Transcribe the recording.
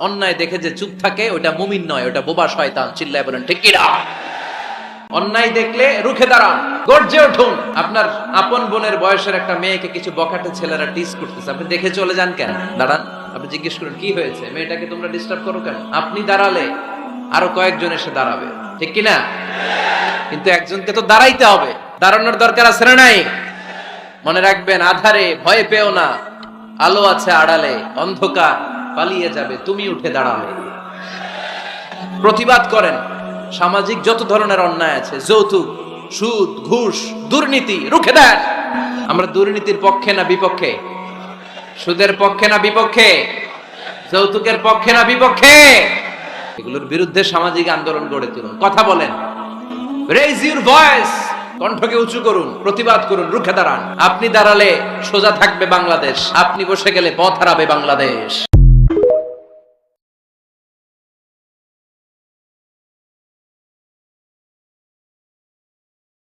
অন্যায় দেখে যে চুপ থাকে ওটা মুমিন নয়, ওটা বোবা শয়তান। চিল্লায় বলেন ঠিক কিনা? অন্যায় দেখলে রুখে দাঁড়ান, গর্জে উঠুন। আপনার আপন বোনের বয়সের একটা মেয়েকে কিছু বখাটে ছেলেরা টিস করতেছে, আপনি দেখে চলে যান কেন? দাঁড়ান, আপনি জিজ্ঞেস করুন কি হয়েছে, মেয়েটাকে তোমরা ডিস্টার্ব করো কেন? আপনি দাঁড়ালে আরো কয়েকজন এসে দাঁড়াবে, ঠিক কিনা? কিন্তু একজনকে তো দাঁড়াইতে হবে, দাঁড়ানোর দরকার আছে না নাই? মনে রাখবেন, আধারে ভয় পেও না, আলো আছে আড়ালে, অন্ধকার পালিয়ে যাবে তুমি উঠে দাঁড়ালে। প্রতিবাদ করেন। সামাজিক যত ধরনের অন্যায় আছে, যৌতুক, সুদ, ঘুষ, দুর্নীতি, রুখে দেন। আমরা দুর্নীতির পক্ষে না বিপক্ষে? সুদের পক্ষে না বিপক্ষে? যৌতুকের পক্ষে না বিপক্ষে? এগুলোর বিরুদ্ধে সামাজিক আন্দোলন গড়ে তুলুন, কথা বলেন, রেইজ ইউর ভয়েস, কণ্ঠকে উঁচু করুন, প্রতিবাদ করুন, রুখে দাঁড়ান। আপনি দাঁড়ালে সোজা থাকবে বাংলাদেশ, আপনি বসে গেলে পথ হারাবে বাংলাদেশ।